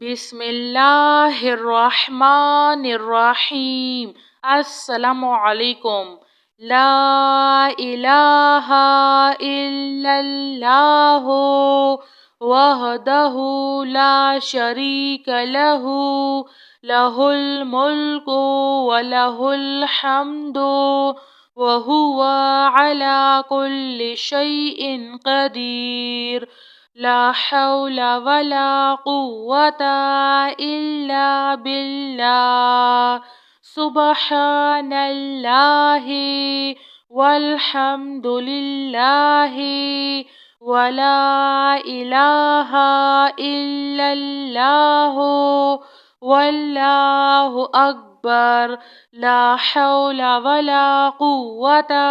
बिस्मिल्लाहिर्रहमानिर्रहीम। अस्सलामुअलैकुम। ला इलाहा इल्लल्लाहु वहदहु ला शरीक लहु लहुल मुल्कु व लहुल हम्दु व हुवा अला कुल्लि शैइन क़दीर। ला हौला वला कुव्वता इल्ला बिल्लाह। सुब्हानल्लाहि वल्हम्दुलिल्लाहि वला इलाहा इल्लल्लाहु वल्लाहु अकबर। ला हौला वला कुव्वता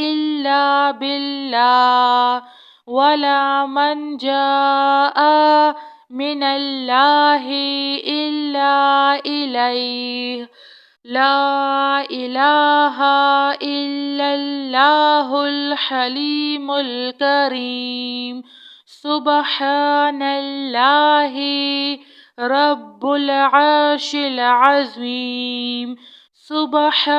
इल्ला बिल्लाह। वला मंजाअ मिनल्लाहि इल्ला इलैह। ला इलाहा इल्लल्लाहुल हलीमुल करीम। सुब्हानल्लाहि रब्बुल अर्शिल अज़ीम। सुब्हानल्लाहि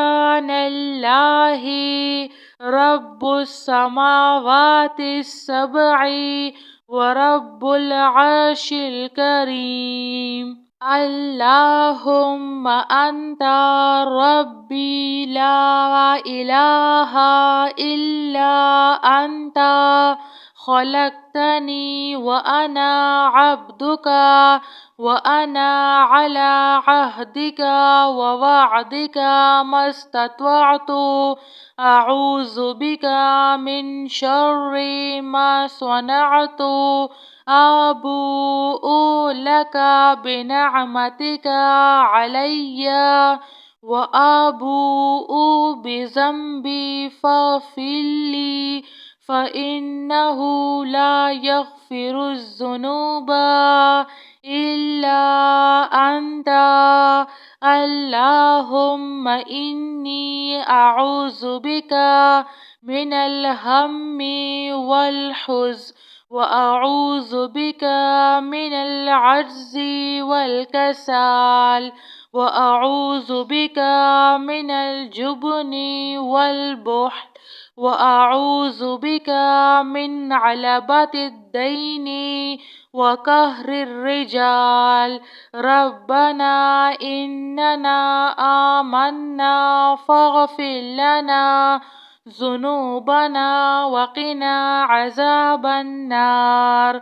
रब्बुस समावातिस सबई व रब्बुल अर्शिल करीम। अल्लाहुम्मा अंता रब्बी ला इलाहा इल्ला अंता खलक़तनी व अना अब्दुका व अना अला अहदिका व वअदिका मस्तत्वअतु। अऊज़ु बिका मिन शर्रि मा सनअतु। अबूउ लका बिनिअमतिका अलैया व अबूउ बिज़ंबी फ़ग़फ़िरली फ़इन्नहु ला यग़फ़िरुज़्ज़ुनूबा इल्ला अंता। अल्लाहुम्मा इन्नी अऊज़ु बिका मिनल हम्मि वल हुज़्न व अऊज़ु बिका मिनल अज्ज़ि वल कसाल व अऊज़ु बिका मिनल जुब्नि वल बुख्ल व अऊज़ु बिका मिन गलबतिद दैनि व कहरिर रिजाल। रब्बना इन्नना आमन्ना फ़ग़फ़िर लना ज़ुनूबना व क़िना अज़ाबन्नार।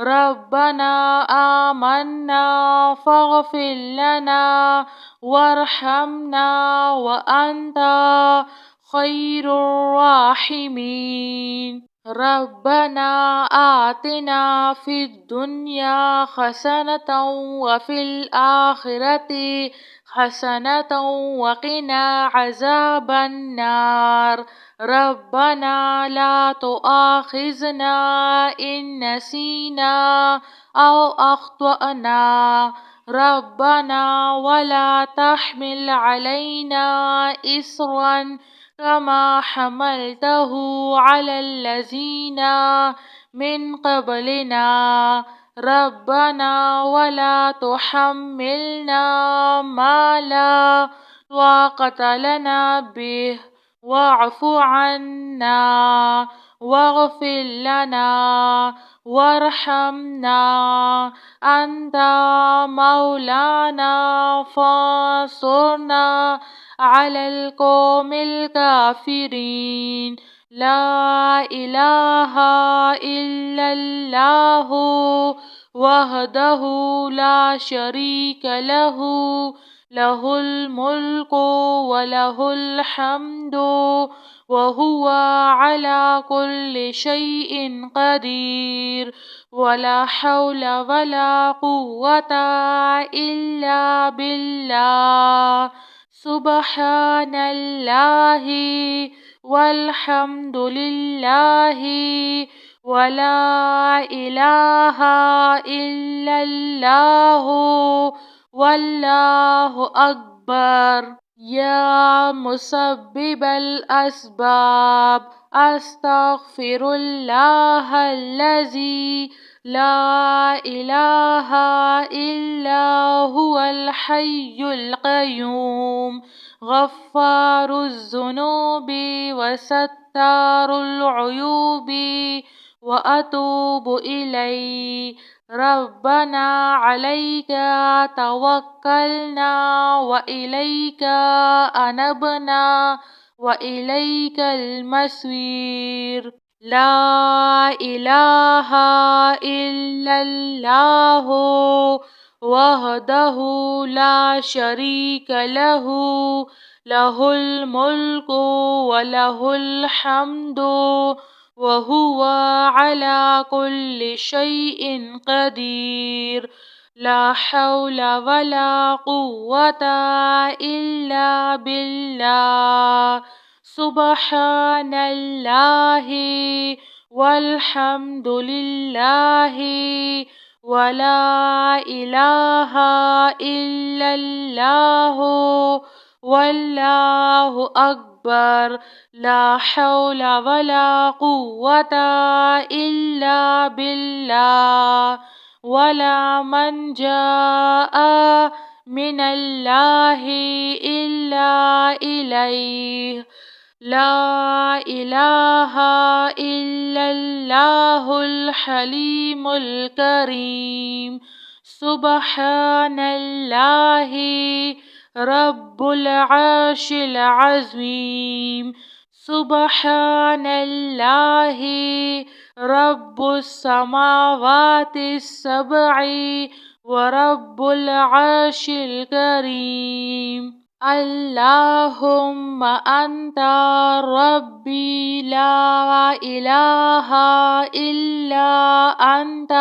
रब्बना आमन्ना फ़ग़फ़िर लना वरहमना व अंता खैरुर राहिमीन। रब्बना आतिना फ़िद दुनिया हसनतन व फ़िल आखिरति हसनतन व क़िना अज़ाबन्नार। रब्बना ला तुआख़िज़ना इन नसीना औ अख़्तअना। रब्बना वला तहमिल अलैना इस्रन कमा हमलतहु अलल्लज़ीना मिन क़ब्लिना। रब्बना वला तुहम्मिलना मा ला ताक़त लना बिह वाअफ़ु अन्ना वग़फ़िर लना वरहमना अंता मौलाना फ़ांसुरना अलल क़ौमिल काफ़िरीन। ला इलाहा इल्लल्लाहु वहदहु ला शरीक लहु लहुल मुल्कु व लहुल हम्दु व हुवा अला कुल्लि शैइन क़दीर। वला हौला वला कुव्वता इल्ला बिल्लाह। सुब्हानल्लाहि वल्हम्दुलिल्लाहि वला इलाहा इल्लल्लाहु वल्लाहु अकबर। या मुसब्बिबल अस्बाब अस्तग़फिरुल्लाहल्लज़ी لا إله إلا هو الحي القيوم غفار الذنوب وستار العيوب وأتوب إليه. ربنا عليك توكلنا وإليك أنبنا وإليك المصير. لا إله إلا الله وحده لا شريك له، له الملك وله الحمد وهو على كل شيء قدير. لا حول ولا قوة إلا بالله. سبحان الله والحمد لله ولا إله إلا الله والله أكبر. لا حول ولا قوة إلا بالله. ولا من جاء من الله إلا إليه. لا إله إلا الله الحليم الكريم. سبحان الله رب العرش العظيم. سبحان الله رب السماوات السبع ورب العرش الكريم. اللهم أنت ربي لا إله إلا أنت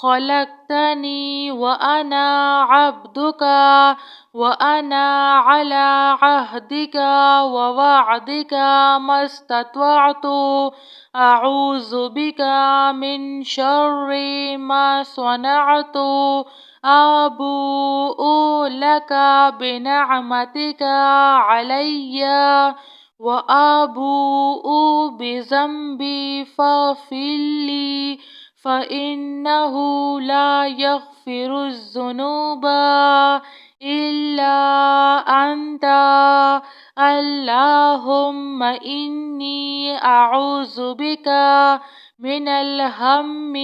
خلقتني وأنا عبدك وأنا على عهدك ووعدك ما استطعت. أعوذ بك من شر ما صنعت. أبوء لك بنعمتك علي وأبوء بذنبي فاغفر لي فإنه لا يغفر الذنوب إلا أنت. اللهم إني أعوذ بك من الهم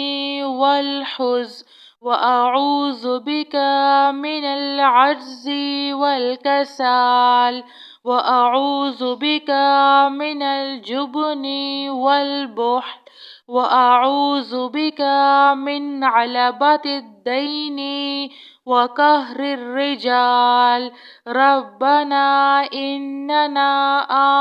والحزن وأعوذ بك من العجز والكسل وأعوذ بك من الجبن والبخل وأعوذ بك من علبة الدين وقهر الرجال. ربنا إننا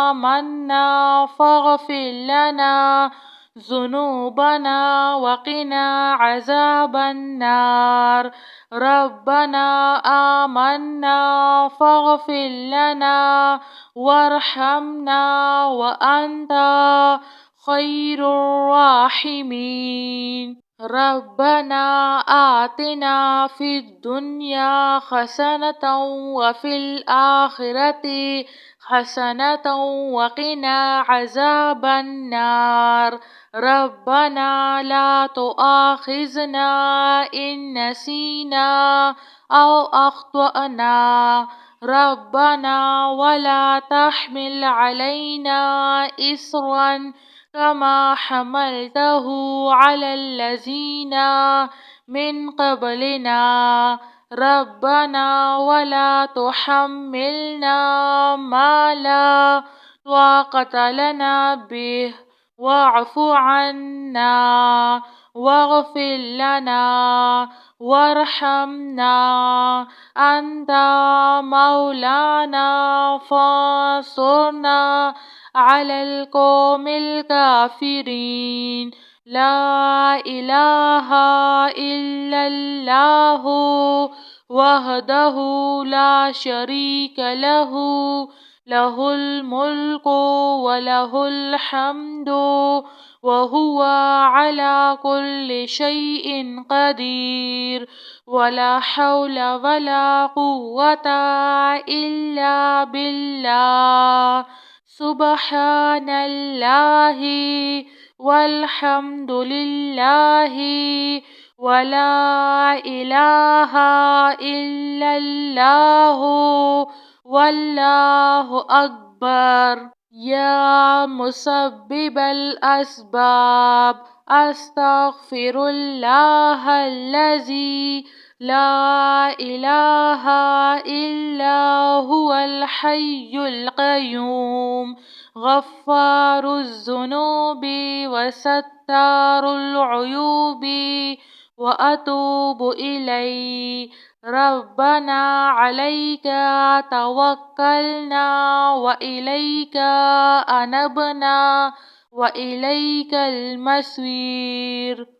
آمنا فاغفر لنا ذنوبنا وقنا عذاب النار. ربنا آمنا فاغفر لنا وارحمنا وأنت خير الراحمين. ربنا آتنا في الدنيا حسنة وفي الآخرة حسنة وقنا عذاب النار. ربنا لا تؤاخذنا إن نسينا أو أخطأنا. ربنا ولا تحمل علينا إصرا كما حملته على الذين من قبلنا. ربنا ولا تحملنا ما لا طاقة لنا به واعف عنا واغفر لنا وارحمنا. أنت مولانا فانصرنا على القوم الكافرين. لا إله إلا الله وحده لا شريك له، له الملك وله الحمد وهو على كل شيء قدير. ولا حول ولا قوة إلا بالله. سبحان الله والحمد لله ولا إله إلا الله والله أكبر. يا مسبب الأسباب أستغفر الله الذي لا إله إلا هو الحي القيوم غفار الذنوب وستار العيوب وأتوب إليه. ربنا عليك توكلنا وإليك أنبنا وإليك المصير.